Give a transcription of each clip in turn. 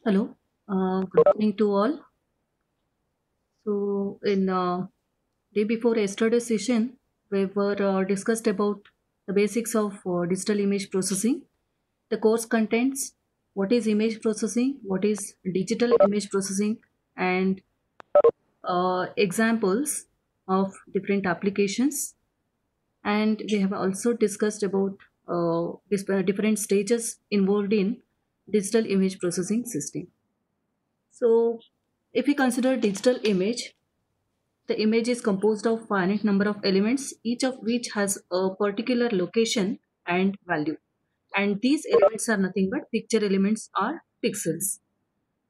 Hello, good morning to all. So, in day before yesterday's session, we were discussed about the basics of digital image processing, the course contents, what is image processing, what is digital image processing, and examples of different applications. And we have also discussed about different stages involved in digital image processing system. So, if we consider digital image, the image is composed of finite number of elements, each of which has a particular location and value. And these elements are nothing but picture elements or pixels.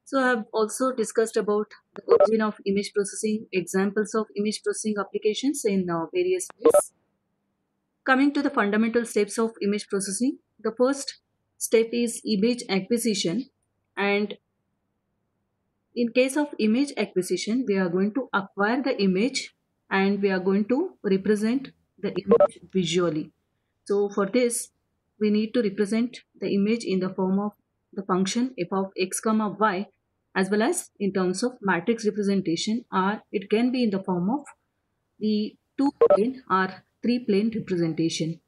So I have also discussed about the origin of image processing, examples of image processing applications in various ways. Coming to the fundamental steps of image processing, the first step is image acquisition, and in case of image acquisition, we are going to acquire the image and we are going to represent the image visually. So for this, we need to represent the image in the form of the function f of x comma y, as well as in terms of matrix representation, or it can be in the form of the two plane or three plane representation.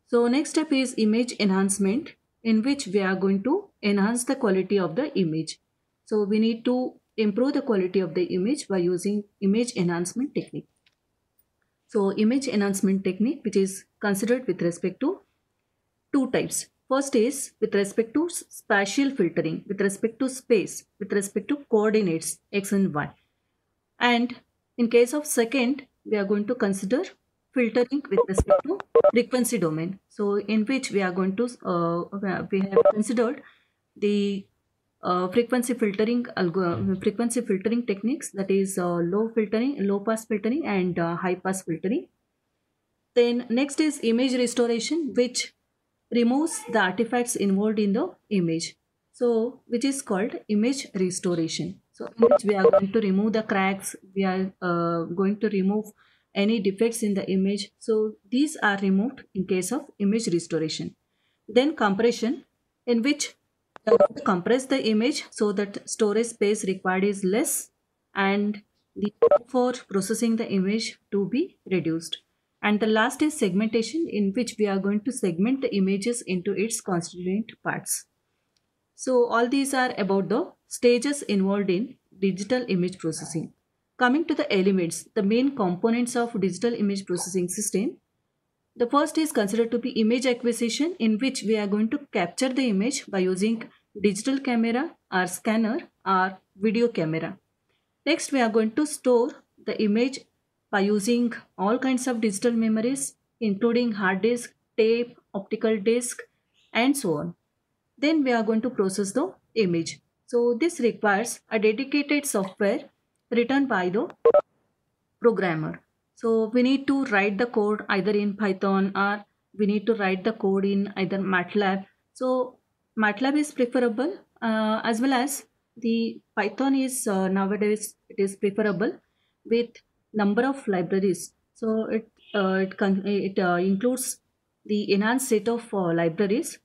So next step is image enhancement, in which we are going to enhance the quality of the image. So we need to improve the quality of the image by using image enhancement technique. So image enhancement technique, which is considered with respect to two types. First is with respect to spatial filtering, with respect to space, with respect to coordinates x and y. And in case of second, we are going to consider filtering with respect to frequency domain. So in which we are going to, we have considered the frequency filtering techniques, that is low pass filtering and high pass filtering. Then next is image restoration, which removes the artifacts involved in the image. So which is called image restoration. So in which we are going to remove the cracks, we are going to remove any defects in the image. So these are removed in case of image restoration. Then compression, in which we are going to compress the image so that storage space required is less and the time for processing the image to be reduced. And the last is segmentation, in which we are going to segment the images into its constituent parts. So all these are about the stages involved in digital image processing. Coming to the elements, the main components of digital image processing system. The first is considered to be image acquisition, in which we are going to capture the image by using digital camera or scanner or video camera. Next, we are going to store the image by using all kinds of digital memories, including hard disk, tape, optical disk, and so on. Then we are going to process the image. So this requires a dedicated software written by the programmer. So we need to write the code either in Python, or we need to write the code in either MATLAB. So MATLAB is preferable, as well as the Python is nowadays it is preferable with number of libraries. So it includes the enhanced set of libraries.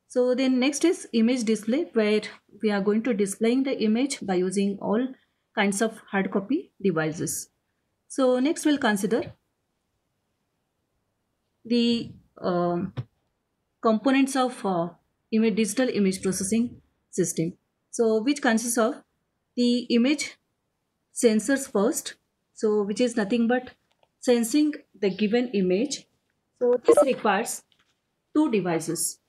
So then next is image display, where we are going to displaying the image by using all kinds of hard copy devices. So next we'll consider the components of digital image processing system. So which consists of the image sensors first. So which is nothing but sensing the given image. So this requires two devices.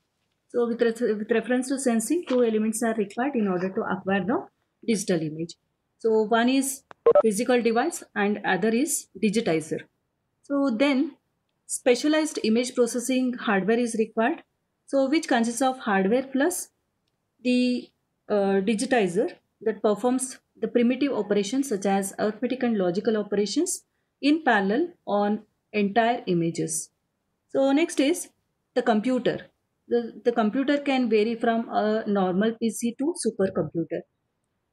So with reference to sensing, two elements are required in order to acquire the digital image. So one is physical device and other is digitizer. So then specialized image processing hardware is required. So which consists of hardware plus the digitizer that performs the primitive operations such as arithmetic and logical operations in parallel on entire images. So next is the computer. The computer can vary from a normal PC to supercomputer.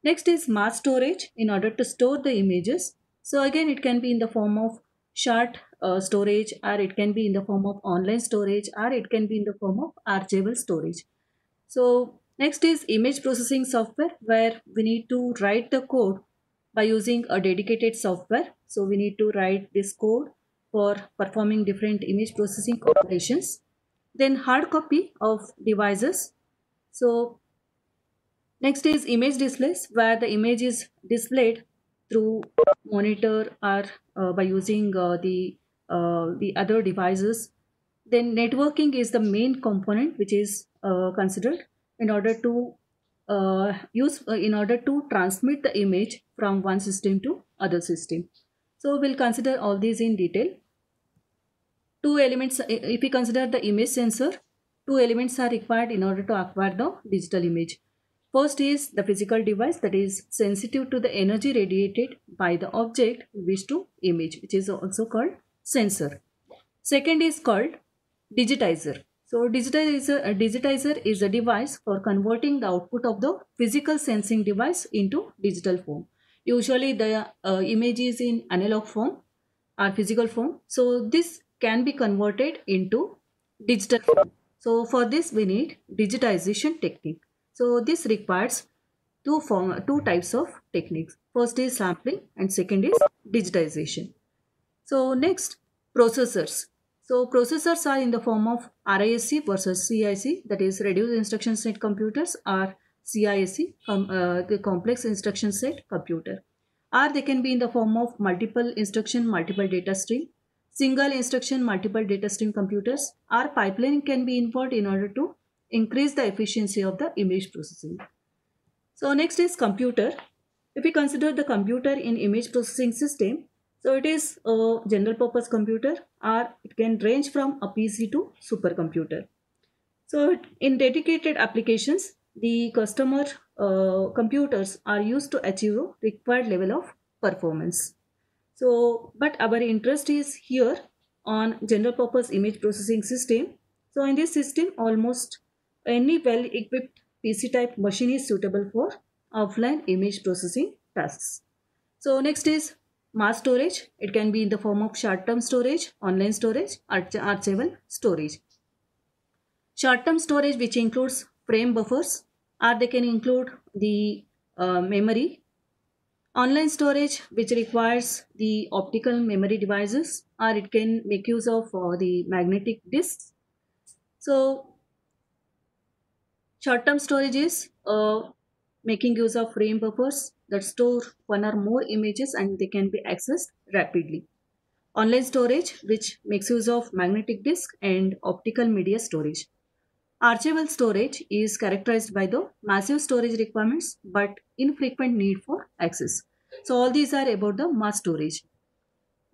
Next is mass storage in order to store the images. So again, it can be in the form of short storage, or it can be in the form of online storage, or it can be in the form of archival storage. So Next is image processing software, where we need to write the code by using a dedicated software. So we need to write this code for performing different image processing operations. Then hard copy of devices. So next is image displays, where the image is displayed through monitor or by using the other devices. Then networking is the main component which is considered in order to in order to transmit the image from one system to other system. So we'll consider all these in detail. Two elements, if we consider the image sensor, two elements are required in order to acquire the digital image. First is the physical device that is sensitive to the energy radiated by the object we wish to image, which is also called sensor. Second is called digitizer. So digitizer is a device for converting the output of the physical sensing device into digital form. Usually the image is in analog form or physical form. So this can be converted into digital form. So for this we need digitization technique. So this requires two types of techniques. First is sampling and second is digitization. So next, processors. So processors are in the form of RISC versus CIC, that is reduced instruction set computers, or CISC, the complex instruction set computer. Or they can be in the form of multiple instruction, multiple data stream, single instruction, multiple data stream computers, or pipeline can be involved in order to increase the efficiency of the image processing. So next is computer. If we consider the computer in image processing system, so it is a general purpose computer, or it can range from a PC to supercomputer. So in dedicated applications, the customer computers are used to achieve a required level of performance. So, but our interest is here on general purpose image processing system. So in this system, almost any well equipped PC type machine is suitable for offline image processing tasks. So next is mass storage. It can be in the form of short term storage, online storage, archival storage. Short term storage, which includes frame buffers, or they can include the memory. Online storage, which requires the optical memory devices, or it can make use of the magnetic disks. So short term storage is making use of frame buffers that store one or more images and they can be accessed rapidly. Online storage, which makes use of magnetic disk and optical media storage. Archival storage is characterized by the massive storage requirements but infrequent need for access. So all these are about the mass storage.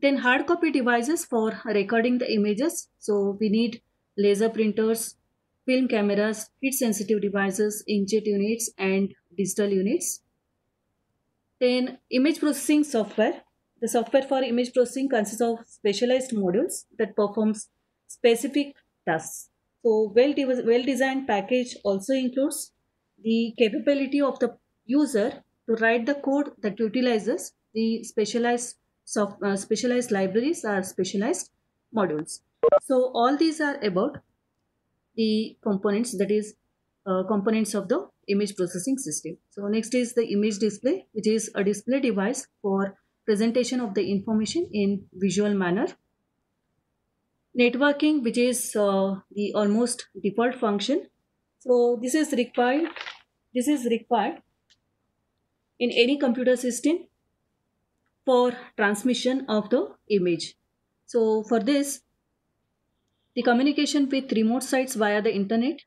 Then hard copy devices for recording the images. So we need laser printers, film cameras, heat sensitive devices, inkjet units and digital units. Then image processing software. The software for image processing consists of specialized modules that performs specific tasks. So well-designed package also includes the capability of the user to write the code that utilizes the specialized libraries or specialized modules. So all these are about the components, that is components of the image processing system. So next is the image display, which is a display device for presentation of the information in visual manner. Networking, which is the almost default function. So this is required in any computer system for transmission of the image. So for this, the communication with remote sites via the internet,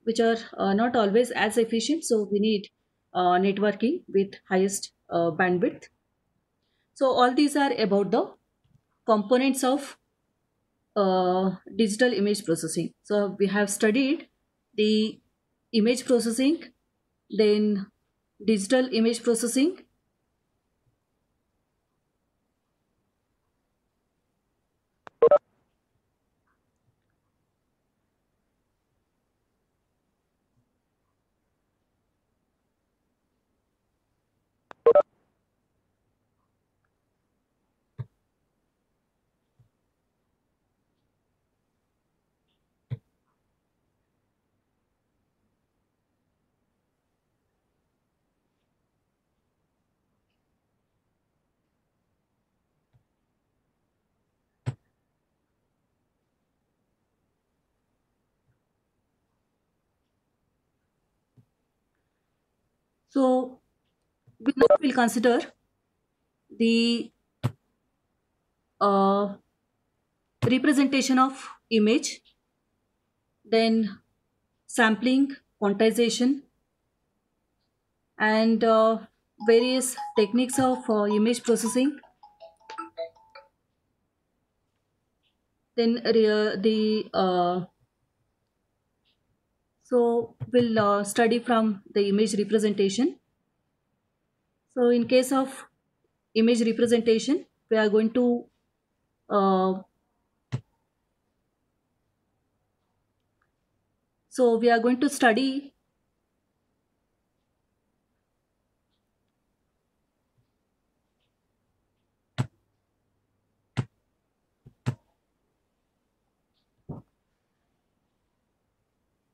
which are not always as efficient. So we need networking with highest bandwidth. So all these are about the components of digital image processing. So we have studied the image processing, then digital image processing. So we now will consider the uh, representation of image, then sampling, quantization, and various techniques of image processing. Then the so we'll study from the image representation. So in case of image representation, we are going to uh, study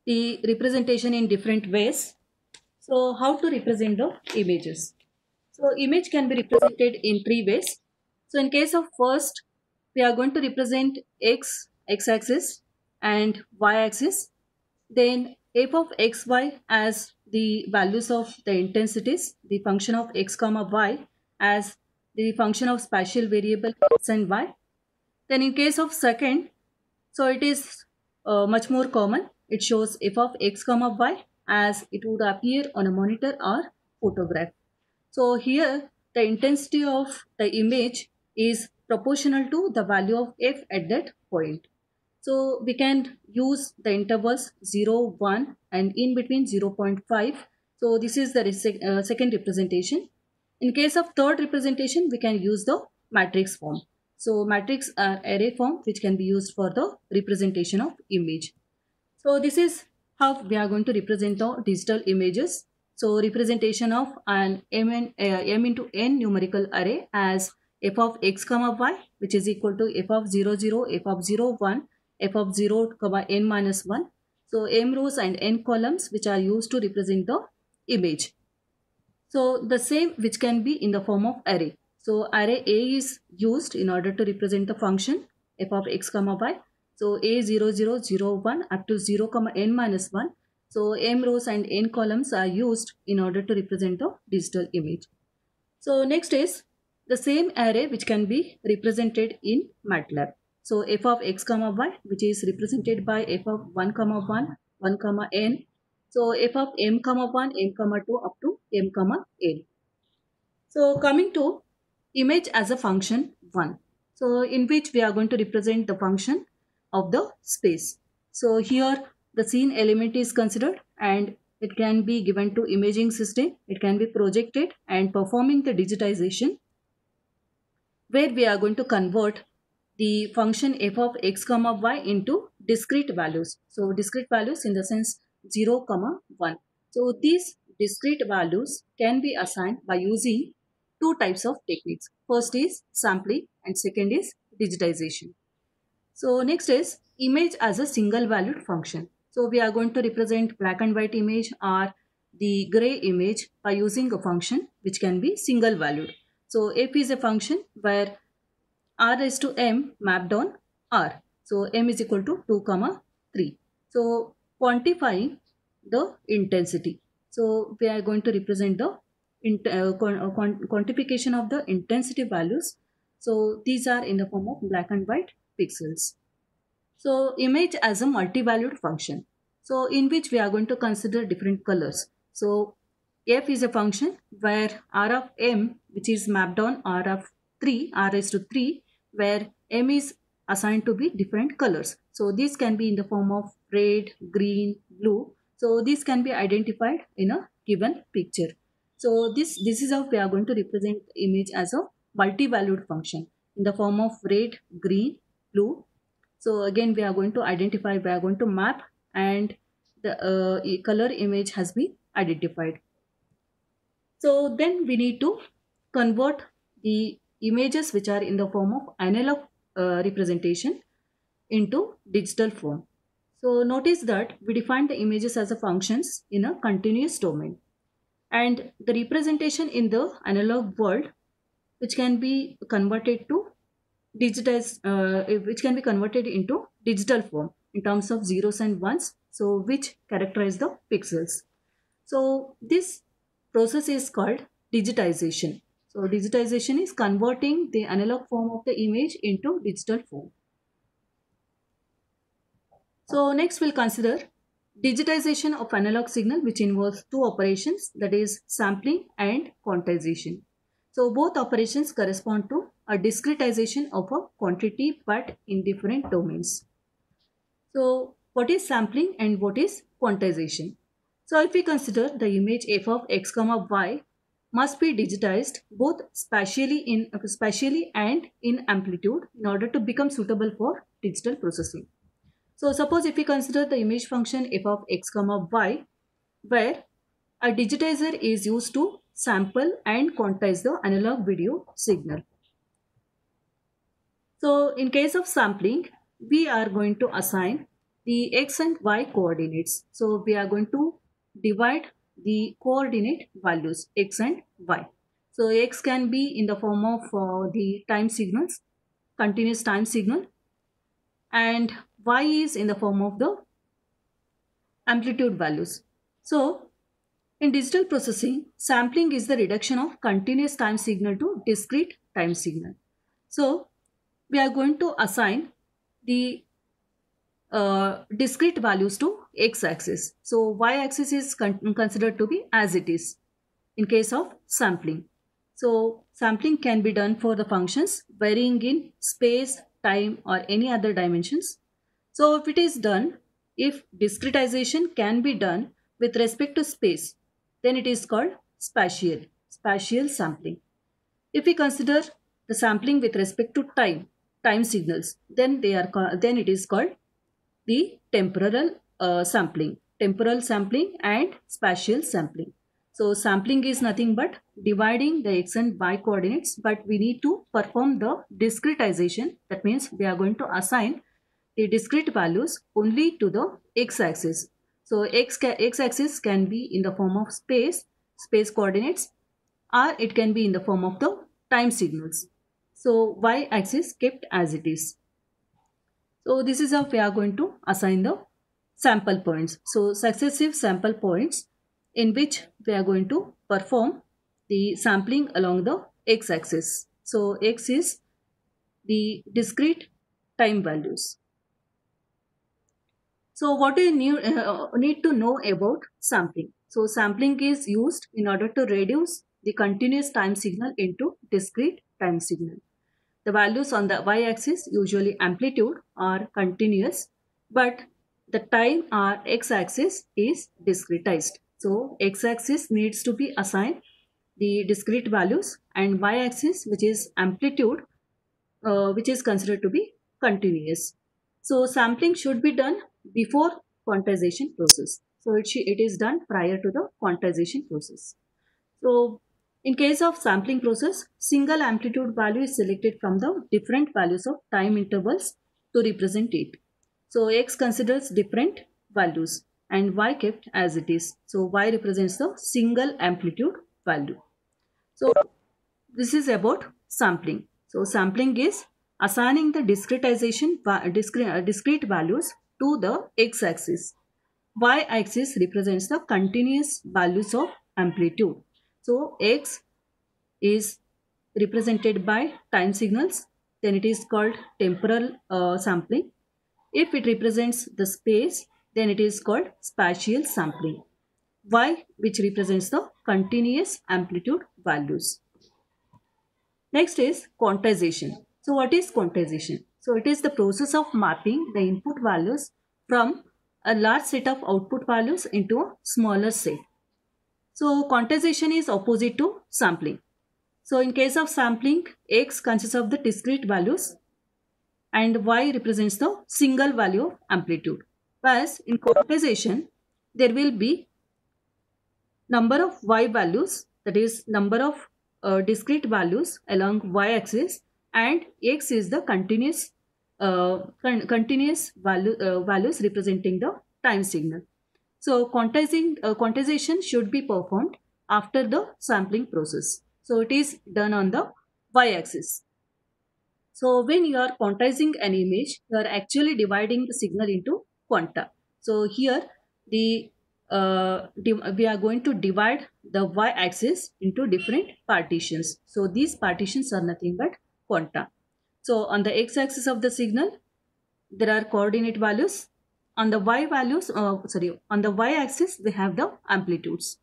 the representation in different ways. So how to represent the images? So image can be represented in three ways. So in case of first, we are going to represent x-axis and y-axis. Then f of xy as the values of the intensities, the function of x comma y as the function of spatial variable x and y. Then in case of second, so it is much more common. It shows f of x comma y as it would appear on a monitor or photograph. So here the intensity of the image is proportional to the value of f at that point. So we can use the intervals 0, 1 and in between 0.5. So this is the second representation. In case of third representation, we can use the matrix form. So matrix are array form which can be used for the representation of image. So this is how we are going to represent the digital images. So representation of an m into n numerical array as f of x comma y, which is equal to f of 0 0, f of 0 1, f of 0 comma n minus 1. So m rows and n columns which are used to represent the image. So the same which can be in the form of array. So array A is used in order to represent the function f of x comma y. So a 0 0 0 1 up to 0 comma n minus 1. So m rows and n columns are used in order to represent the digital image. So next is the same array which can be represented in MATLAB. So f of x comma y, which is represented by f of 1 comma 1, 1 comma n. So f of m comma 1, m comma 2 up to m comma n. So coming to image as a function 1. So in which we are going to represent the function of the space. So here the scene element is considered and it can be given to imaging system. It can be projected and performing the digitization where we are going to convert the function f of x comma y into discrete values. So discrete values in the sense 0 comma 1. So these discrete values can be assigned by using two types of techniques. First is sampling and second is digitization. So next is image as a single valued function. So we are going to represent black and white image or the gray image by using a function which can be single valued. So f is a function where r raised to m mapped on r. So m is equal to 2 comma 3. So quantifying the intensity. So we are going to represent the quantification of the intensity values. So these are in the form of black and white pixels. So image as a multi-valued function. So in which we are going to consider different colors. So f is a function where r of m, which is mapped on r of 3, r raised to 3, where m is assigned to be different colors. So these can be in the form of red, green, blue. So these can be identified in a given picture. So this is how we are going to represent image as a multi-valued function in the form of red, green, blue. So again we are going to identify, we are going to map and the color image has been identified. So then we need to convert the images which are in the form of analog representation into digital form. So notice that we define the images as a functions in a continuous domain. And the representation in the analog world which can be converted to which can be converted into digital form in terms of zeros and ones, so which characterize the pixels. So this process is called digitization. So digitization is converting the analog form of the image into digital form. So next we'll consider digitization of analog signal, which involves two operations, that is sampling and quantization. So both operations correspond to a discretization of a quantity but in different domains. So what is sampling and what is quantization? So if we consider the image f of x comma y must be digitized both spatially and in amplitude in order to become suitable for digital processing. So suppose if we consider the image function f of x comma y, where a digitizer is used to sample and quantize the analog video signal. So in case of sampling, we are going to assign the x and y coordinates. So we are going to divide the coordinate values x and y. So x can be in the form of the time signals, continuous time signal, and y is in the form of the amplitude values. So in digital processing, sampling is the reduction of continuous time signal to discrete time signal. So we are going to assign the discrete values to x-axis. So y-axis is considered to be as it is in case of sampling. So sampling can be done for the functions varying in space, time or any other dimensions. So if it is done, if discretization can be done with respect to space, then it is called spatial sampling. If we consider the sampling with respect to time signals, then it is called the temporal sampling and spatial sampling. So sampling is nothing but dividing the x and y coordinates, but we need to perform the discretization. That means we are going to assign the discrete values only to the x-axis. So x-axis can be in the form of space coordinates, or it can be in the form of the time signals. So y-axis kept as it is. So this is how we are going to assign the sample points. So successive sample points in which we are going to perform the sampling along the x-axis. So x is the discrete time values. So what do you need to know about sampling? So sampling is used in order to reduce the continuous time signal into discrete time signal. The values on the y-axis, usually amplitude, are continuous, but the time or x-axis is discretized. So x-axis needs to be assigned the discrete values, and y-axis, which is amplitude, which is considered to be continuous. So sampling should be done before quantization process. So it is done prior to the quantization process. So in case of sampling process, single amplitude value is selected from the different values of time intervals to represent it. So x considers different values and y kept as it is. So y represents the single amplitude value. So this is about sampling. So sampling is assigning the discrete values to the x-axis. Y-axis represents the continuous values of amplitude. So x is represented by time signals, then it is called temporal sampling. If it represents the space, then it is called spatial sampling. Y, which represents the continuous amplitude values. Next is quantization. So what is quantization? So it is the process of mapping the input values from a large set of output values into a smaller set. So quantization is opposite to sampling. So in case of sampling, x consists of the discrete values and y represents the single value of amplitude. Whereas in quantization, there will be number of y values, that is number of discrete values along y-axis, and x is the continuous values representing the time signal. So quantization should be performed after the sampling process. So it is done on the y-axis. So when you are quantizing an image, you are actually dividing the signal into quanta. So here we are going to divide the y-axis into different partitions. So these partitions are nothing but quanta. So on the x-axis of the signal, there are coordinate values. On the on the y-axis, we have the amplitudes.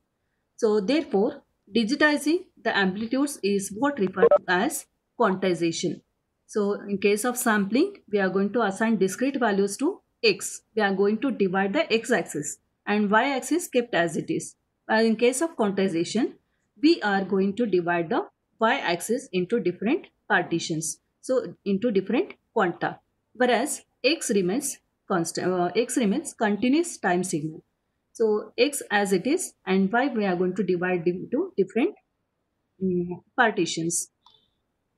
So therefore, digitizing the amplitudes is what referred to as quantization. So in case of sampling, we are going to assign discrete values to x. We are going to divide the x-axis and y-axis kept as it is. While in case of quantization, we are going to divide the y-axis into different partitions. So into different quanta. Whereas x remains constant. X remains continuous time signal. So x as it is and y we are going to divide into different partitions.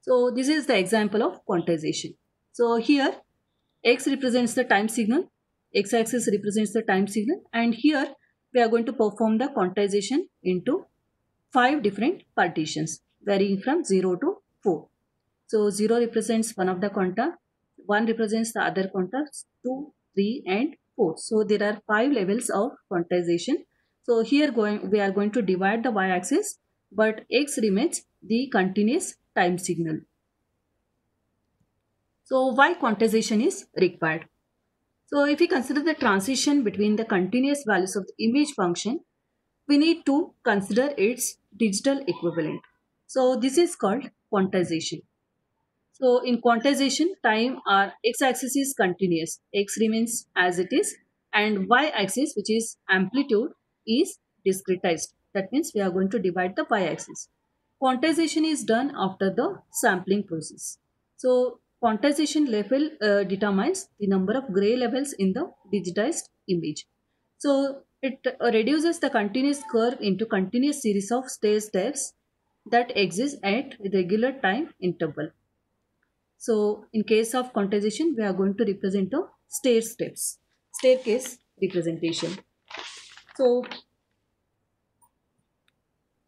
So this is the example of quantization. So here x represents the time signal, x axis represents the time signal, and here we are going to perform the quantization into 5 different partitions varying from 0 to 4. So 0 represents one of the quanta, 1 represents the other quantas, 2, 3 and 4. So there are 5 levels of quantization. So here we are going to divide the y-axis, but x remains the continuous time signal. So why quantization is required? So if we consider the transition between the continuous values of the image function, we need to consider its digital equivalent. So this is called quantization. So in quantization, time or x-axis is continuous, x remains as it is, and y-axis, which is amplitude, is discretized. That means we are going to divide the y-axis. Quantization is done after the sampling process. So quantization level determines the number of gray levels in the digitized image. So it reduces the continuous curve into continuous series of stair steps that exist at regular time interval. So in case of quantization, we are going to represent the staircase representation. So,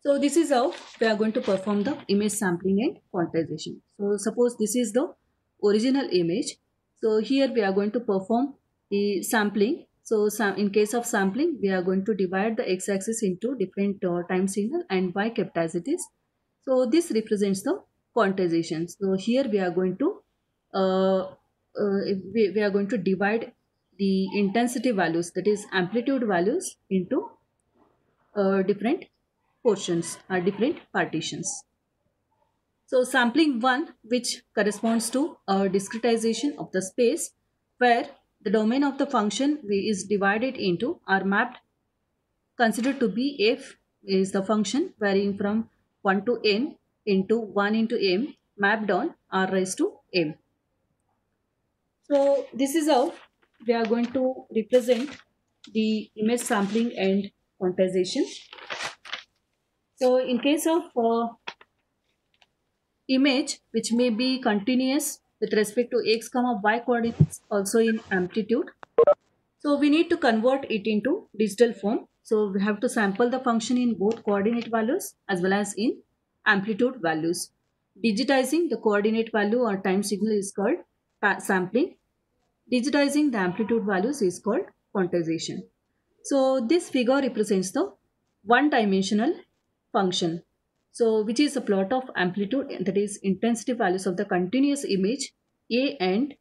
so this is how we are going to perform the image sampling and quantization. So suppose this is the original image. So here we are going to perform the sampling. So in case of sampling, we are going to divide the x-axis into different time signal and y kept as it is. So this represents the quantization. So here we are going to uh, we are going to divide the intensity values, that is amplitude values, into different portions or different partitions. So sampling 1, which corresponds to a discretization of the space where the domain of the function is divided into or mapped, considered to be f is the function varying from 1 to n into 1 into m mapped on r raised to m. So this is how we are going to represent the image sampling and quantization. So in case of image which may be continuous with respect to x comma y coordinates, also in amplitude, so we need to convert it into digital form. So we have to sample the function in both coordinate values as well as in amplitude values. Digitizing the coordinate value or time signal is called sampling. Digitizing the amplitude values is called quantization. So this figure represents the one-dimensional function. So which is a plot of amplitude, that is intensity values of the continuous image A and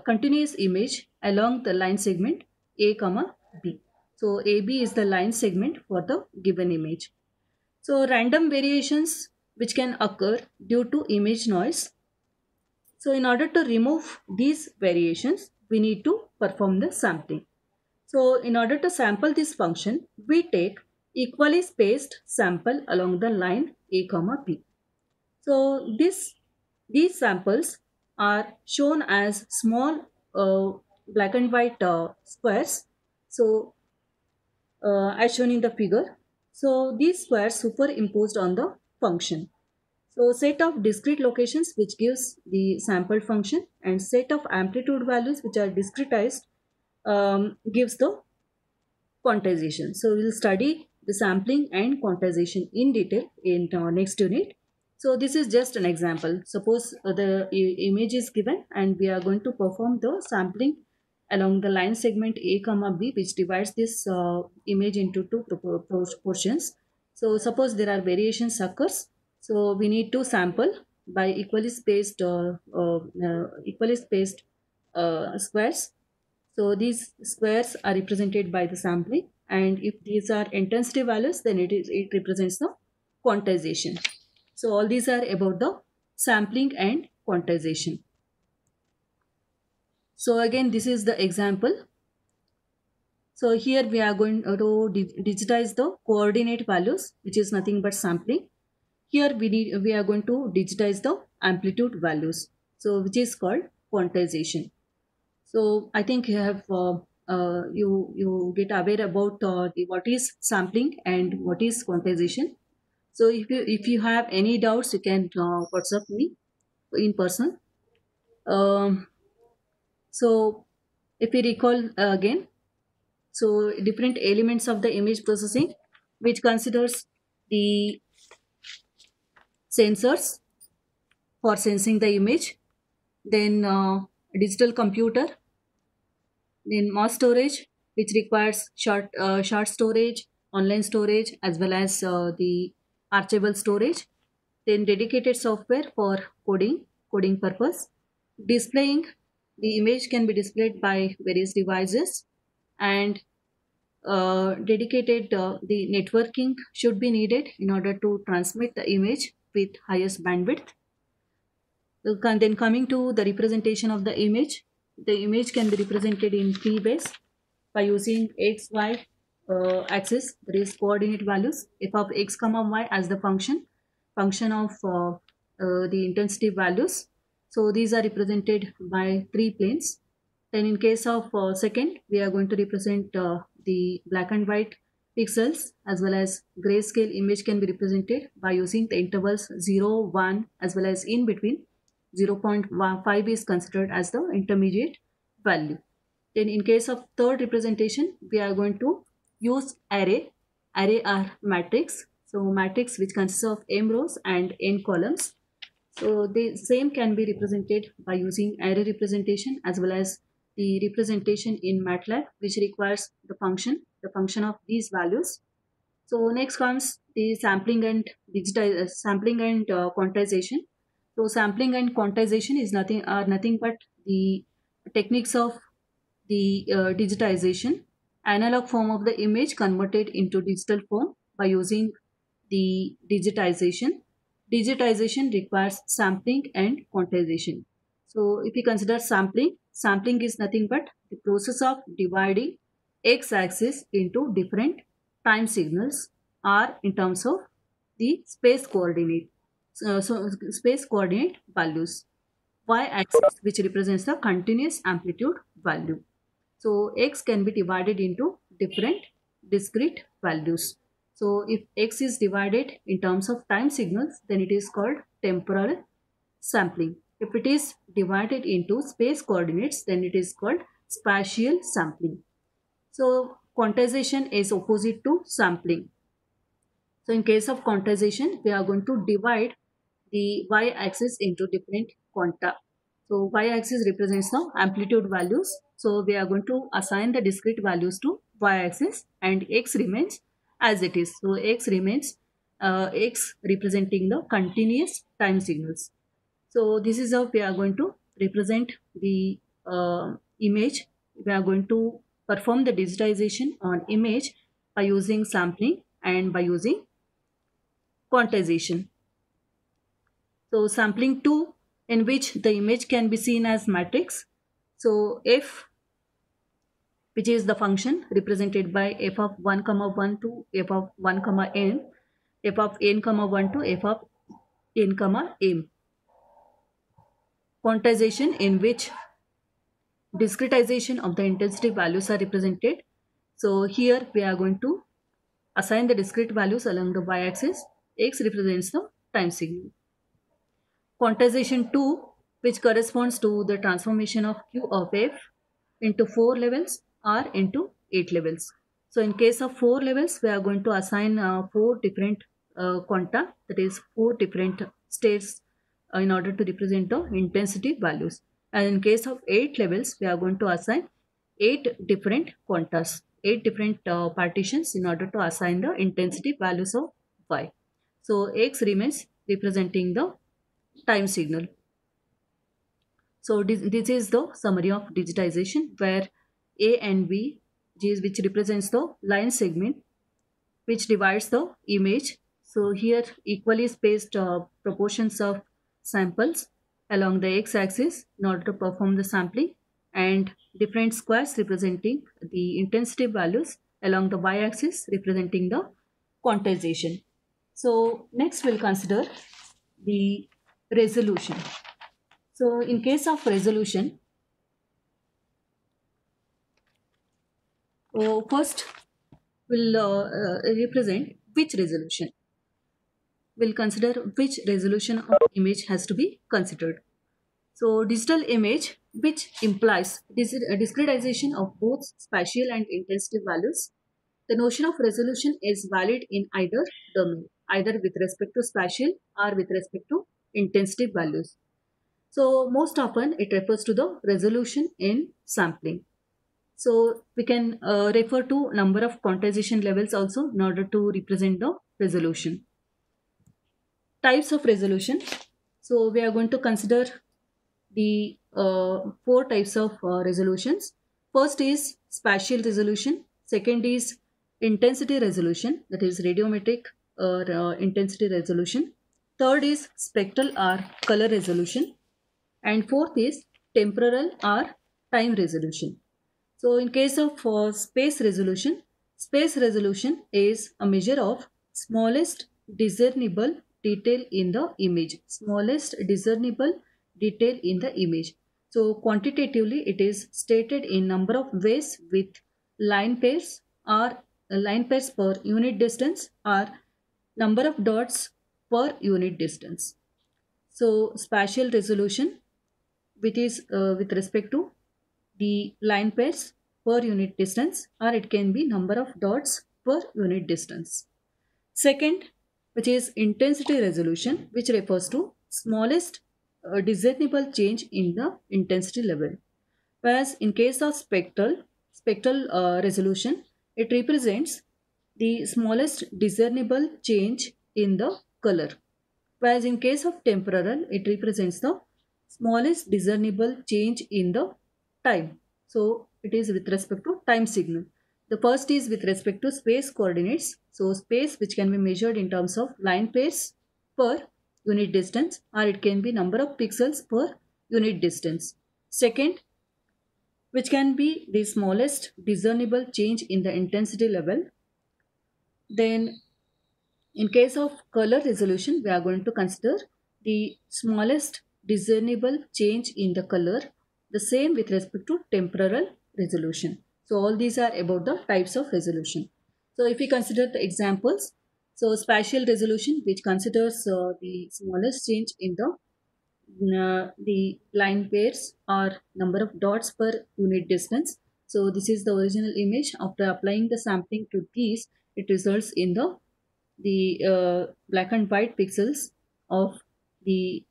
continuous image along the line segment A comma B. So AB is the line segment for the given image. So random variations which can occur due to image noise. So in order to remove these variations, we need to perform the sampling. So in order to sample this function, we take equally spaced sample along the line A comma B. So these samples are shown as small black and white squares. So as shown in the figure. So these squares superimposed on the function. So set of discrete locations which gives the sample function, and set of amplitude values which are discretized gives the quantization. So we will study the sampling and quantization in detail in our next unit. So this is just an example. Suppose the image is given and we are going to perform the sampling along the line segment A comma B, which divides this image into two portions. So suppose there are variations occurs. So we need to sample by equally spaced squares. So these squares are represented by the sampling, and if these are intensity values, then it represents the quantization. So all these are about the sampling and quantization. So again, this is the example. So here we are going to digitize the coordinate values, which is nothing but sampling. Here we are going to digitize the amplitude values, so which is called quantization. So I think you have you get aware about what is sampling and what is quantization. So if you have any doubts, you can WhatsApp me in person. Um, so if we recall again, so different elements of the image processing, which considers the sensors for sensing the image, then digital computer, then mass storage, which requires short storage, online storage, as well as the archival storage, then dedicated software for coding purpose, displaying the image can be displayed by various devices, and dedicated the networking should be needed in order to transmit the image with highest bandwidth. Then coming to the representation of the image can be represented in three ways by using x, y axis, that is coordinate values, f of x comma y as the function of the intensity values. So these are represented by three planes. Then in case of second, we are going to represent the black and white pixels, as well as grayscale image can be represented by using the intervals 0, 1, as well as in between 0.5 is considered as the intermediate value. Then in case of third representation, we are going to use array. Array are matrix. So matrix which consists of m rows and n columns. So the same can be represented by using array representation, as well as the representation in MATLAB, which requires the function of these values. So next comes the sampling and quantization. So sampling and quantization is nothing but the techniques of the digitization, analog form of the image converted into digital form by using the digitization. Digitization requires sampling and quantization. So if we consider sampling is nothing but the process of dividing x-axis into different time signals, or in terms of the space coordinate. So space coordinate values. Y-axis, which represents the continuous amplitude value. So x can be divided into different discrete values. So if x is divided in terms of time signals, then it is called temporal sampling. If it is divided into space coordinates, then it is called spatial sampling. So quantization is opposite to sampling. So in case of quantization, we are going to divide the y-axis into different quanta. So y-axis represents the amplitude values. So we are going to assign the discrete values to y-axis, and x remains as it is. So x remains x representing the continuous time signals. So this is how we are going to represent the image. We are going to perform the digitization on image by using sampling and by using quantization. So sampling 2, in which the image can be seen as matrix. So f, which is the function represented by f of 1 comma 1 to f of 1 comma n, f of n comma 1 to f of n comma m. Quantization, in which discretization of the intensity values are represented. So here we are going to assign the discrete values along the y-axis. X represents the time signal. Quantization 2, which corresponds to the transformation of Q of f into 4 levels or into 8 levels. So in case of 4 levels, we are going to assign 4 different quanta, that is 4 different states in order to represent the intensity values. And in case of 8 levels, we are going to assign 8 different quantas, 8 different partitions in order to assign the intensity values of y. So x remains representing the time signal. So this is the summary of digitization, where A and B, which represents the line segment which divides the image. So here equally spaced proportions of samples along the x-axis in order to perform the sampling, and different squares representing the intensity values along the y-axis representing the quantization. So next we'll consider the resolution. So in case of resolution, first we'll represent which resolution. We'll consider which resolution of image has to be considered. So digital image, which implies discretization of both spatial and intensity values. The notion of resolution is valid in either domain, either with respect to spatial or with respect to intensity values. So most often it refers to the resolution in sampling. So we can refer to number of quantization levels also in order to represent the resolution. Types of resolution. So we are going to consider the four types of resolutions. First is spatial resolution. Second is intensity resolution, that is radiometric or intensity resolution. Third is spectral or color resolution. And fourth is temporal or time resolution. So in case of space resolution is a measure of smallest discernible detail in the image. Smallest discernible detail in the image. So quantitatively it is stated in number of ways with line pairs or line pairs per unit distance or number of dots per unit distance. So spatial resolution, which is with respect to the line pairs per unit distance, or it can be number of dots per unit distance. Second, which is intensity resolution, which refers to smallest discernible change in the intensity level. Whereas in case of spectral resolution, it represents the smallest discernible change in the color. Whereas in case of temporal, it represents the smallest discernible change in the time. So it is with respect to time signal. The first is with respect to space coordinates. So space, which can be measured in terms of line pairs per unit distance, or it can be number of pixels per unit distance. Second, which can be the smallest discernible change in the intensity level. Then in case of color resolution, we are going to consider the smallest discernible change in the color, the same with respect to temporal resolution. So all these are about the types of resolution. So if we consider the examples, so spatial resolution, which considers the smallest change in the line pairs or number of dots per unit distance. So this is the original image. After applying the sampling to these, it results in the black and white pixels of the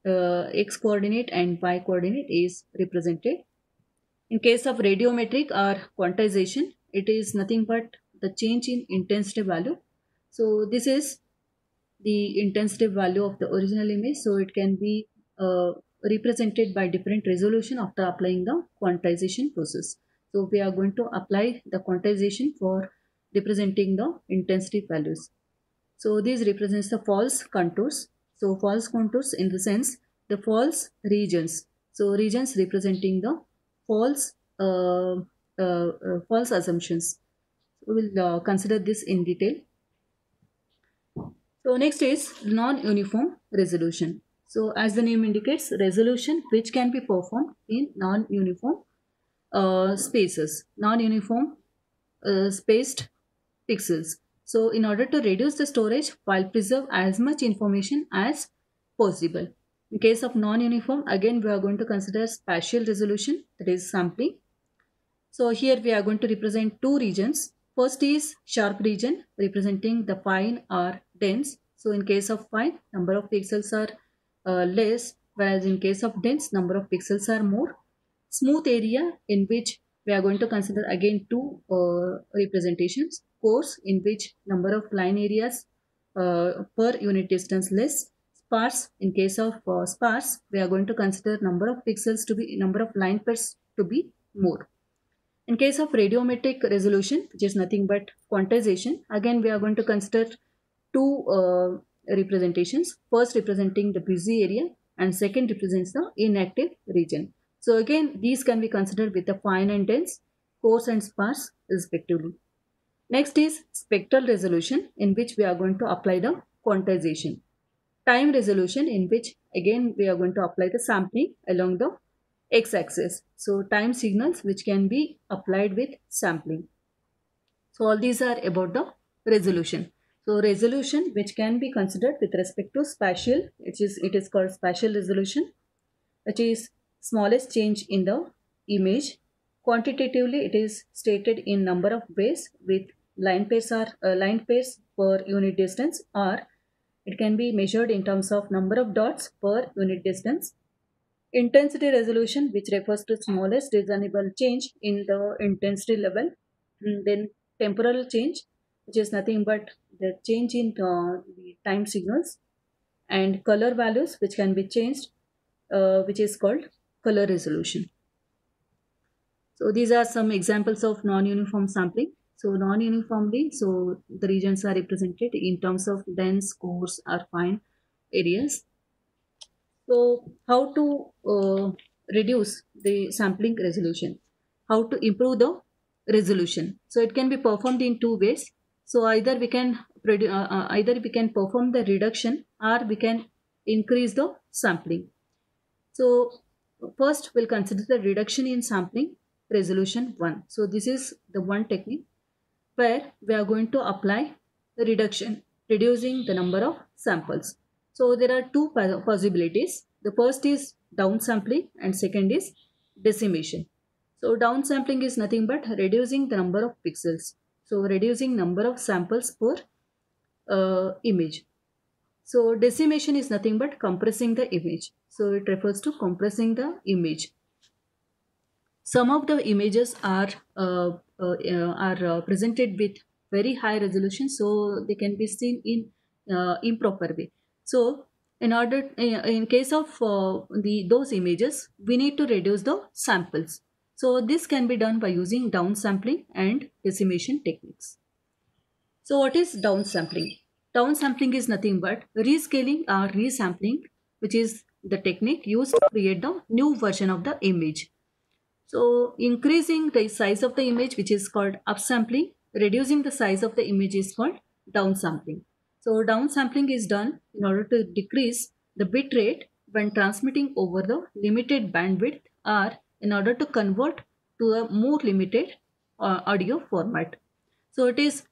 x coordinate and y coordinate is represented. In case of radiometric or quantization, it is nothing but the change in intensity value. So this is the intensity value of the original image. So it can be represented by different resolution after applying the quantization process. So we are going to apply the quantization for representing the intensity values. So this represents the false contours. So false contours in the sense the false regions. So regions representing the false false assumptions. We will consider this in detail. So next is non-uniform resolution. So as the name indicates, resolution which can be performed in non-uniform spaces, non-uniform spaced pixels. So in order to reduce the storage, while preserve as much information as possible. In case of non-uniform, again we are going to consider spatial resolution, that is sampling. So here we are going to represent two regions. First is sharp region representing the fine or dense. So in case of fine, number of pixels are less, whereas in case of dense, number of pixels are more. Smooth area, in which we are going to consider again two representations. Coarse, in which number of line areas per unit distance less. Sparse, in case of sparse, we are going to consider number of pixels to be, number of line pairs to be more. In case of radiometric resolution, which is nothing but quantization, again we are going to consider two representations. First representing the busy area and second represents the inactive region. So again these can be considered with the fine and dense, coarse and sparse respectively. Next is spectral resolution, in which we are going to apply the quantization. Time resolution, in which again we are going to apply the sampling along the x-axis. So time signals which can be applied with sampling. So all these are about the resolution. So resolution which can be considered with respect to spatial, it is called spatial resolution, which is smallest change in the image. Quantitatively, it is stated in number of ways with line pairs per unit distance, or it can be measured in terms of number of dots per unit distance. Intensity resolution, which refers to smallest discernible change in the intensity level. Then temporal change, which is nothing but the change in the time signals, and color values, which can be changed, which is called color resolution. So these are some examples of non-uniform sampling. So non-uniformly, so the regions are represented in terms of dense, coarse or fine areas. So how to reduce the sampling resolution? How to improve the resolution? So it can be performed in two ways. So either we can either we can perform the reduction or we can increase the sampling. So first we'll consider the reduction in sampling resolution 1. So this is the one technique where we are going to apply the reduction, reducing the number of samples. So there are two possibilities. The first is downsampling and second is decimation. So downsampling is nothing but reducing the number of pixels. So reducing number of samples per image. So decimation is nothing but compressing the image. So it refers to compressing the image. Some of the images are presented with very high resolution, so they can be seen in improper way. So in case of those images, we need to reduce the samples. So this can be done by using downsampling and decimation techniques. So what is downsampling? Downsampling is nothing but rescaling or resampling, which is the technique used to create the new version of the image. So increasing the size of the image, which is called upsampling, reducing the size of the image is called downsampling. So downsampling is done in order to decrease the bit rate when transmitting over the limited bandwidth, or in order to convert to a more limited audio format. So it is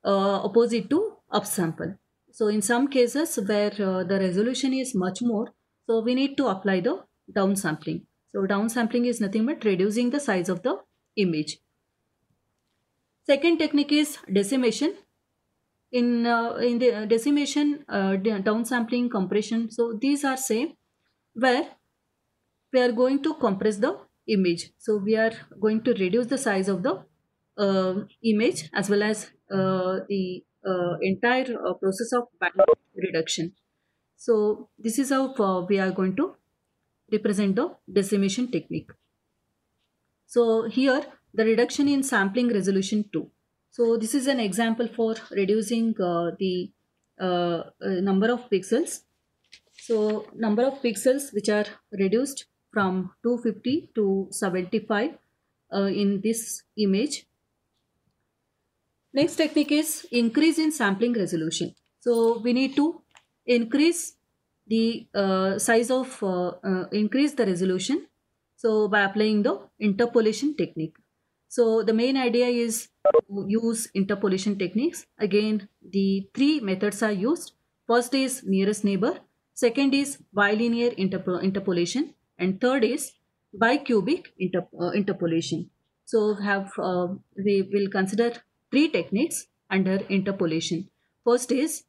opposite to upsample. So in some cases where the resolution is much more, so we need to apply the downsampling. So downsampling is nothing but reducing the size of the image. Second technique is decimation. In the decimation, downsampling, compression, so these are same, where we are going to compress the image. So we are going to reduce the size of the image as well as the entire process of bandwidth reduction. So this is how we are going to represent the decimation technique. So here the reduction in sampling resolution 2. So this is an example for reducing the number of pixels. So number of pixels which are reduced from 250 to 75 in this image. Next technique is increase in sampling resolution. So we need to increase the increase the resolution. So by applying the interpolation technique. So the main idea is to use interpolation techniques. Again, the three methods are used. First is nearest neighbor. Second is bilinear interpolation. And third is bicubic interpolation. So we will consider three techniques under interpolation. First is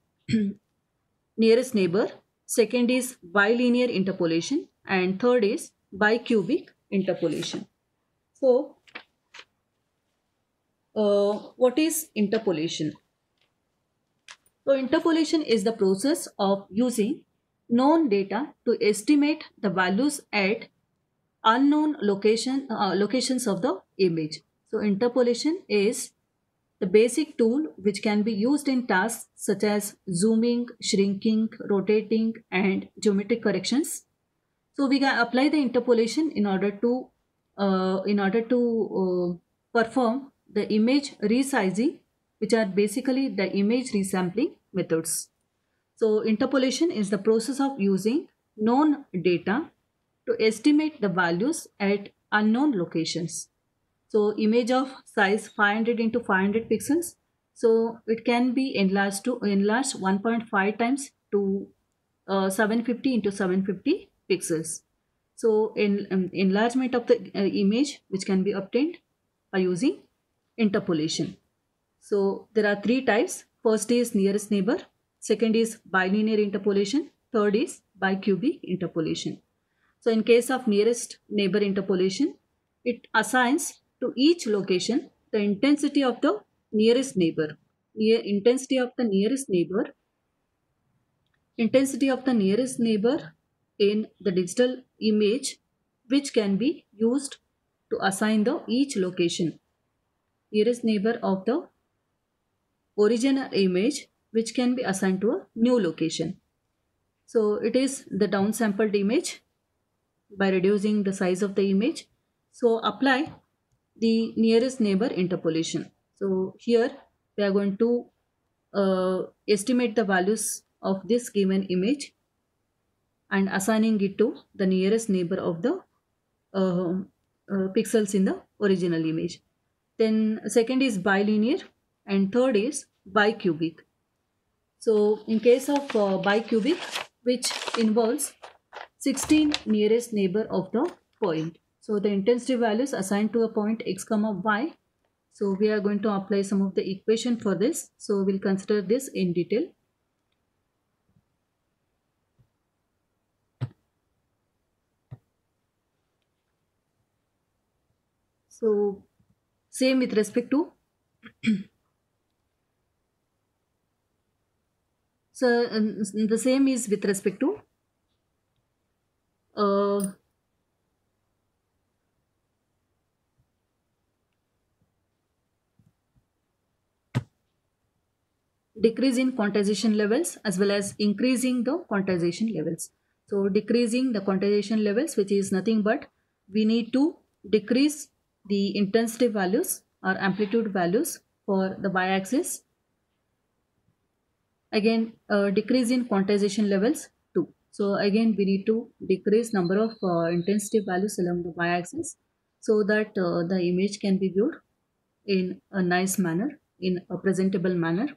nearest neighbor, second is bilinear interpolation, and third is bicubic interpolation. So what is interpolation? So interpolation is the process of using known data to estimate the values at unknown locations of the image. So interpolation is the basic tool which can be used in tasks such as zooming, shrinking, rotating, and geometric corrections. So we can apply the interpolation in order to perform the image resizing, which are basically the image resampling methods. So interpolation is the process of using known data to estimate the values at unknown locations. So image of size 500 into 500 pixels. So it can be enlarged 1.5 times to 750 into 750 pixels. So enlargement of the image which can be obtained by using interpolation. So there are three types. First is nearest neighbor. Second is bilinear interpolation. Third is bicubic interpolation. So in case of nearest neighbor interpolation, it assigns to each location the intensity of the nearest neighbor. Intensity of the nearest neighbor. Intensity of the nearest neighbor in the digital image, which can be used to assign the each location. Nearest neighbor of the original image, which can be assigned to a new location. So it is the downsampled image by reducing the size of the image. So apply the nearest neighbor interpolation. So here we are going to estimate the values of this given image and assigning it to the nearest neighbor of the uh, pixels in the original image. Then second is bilinear and third is bicubic. So in case of bicubic, which involves 16 nearest neighbor of the point. So the intensity values assigned to a point x comma y. So we are going to apply some of the equation for this. So we'll consider this in detail. So same with respect to the same is with respect to uh, decrease in quantization levels as well as increasing the quantization levels. So decreasing the quantization levels, which is nothing but we need to decrease the intensity values or amplitude values for the y-axis. Again, decrease in quantization levels too. So again, we need to decrease number of intensity values along the y-axis so that the image can be viewed in a nice manner, in a presentable manner.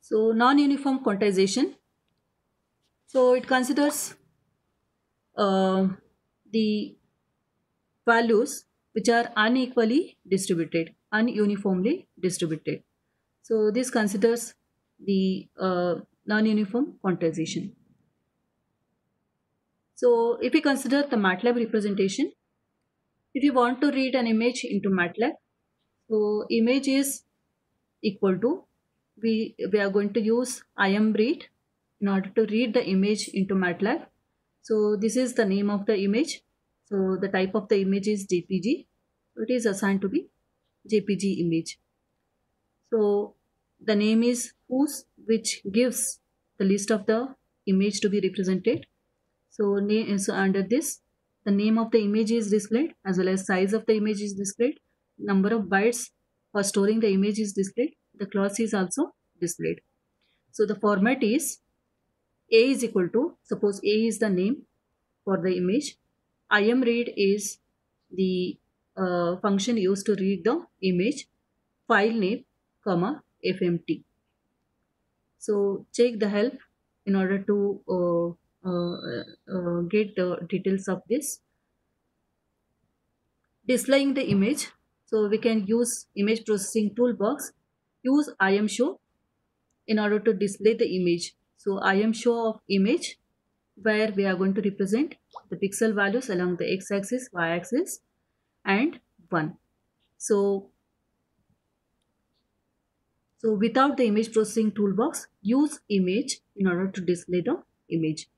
So non-uniform quantization. So it considers uh, the values which are unequally distributed, ununiformly distributed. So this considers the non-uniform quantization. So if we consider the MATLAB representation, if you want to read an image into MATLAB, so image is equal to, we are going to use IMRead in order to read the image into MATLAB. So this is the name of the image. So the type of the image is JPG. It is assigned to be JPG image. So the name is whos, which gives the list of the image to be represented. So under this, the name of the image is displayed as well as size of the image is displayed. Number of bytes for storing the image is displayed. The clause is also displayed. So the format is A is equal to, suppose A is the name for the image. IMRead is the function used to read the image. File name, comma, FMT. So check the help in order to get the details of this. Displaying the image. So we can use image processing toolbox. Use IMShow in order to display the image. So IMShow of image, where we are going to represent the pixel values along the x-axis, y-axis and 1. So So without the image processing toolbox, use image in order to display the image.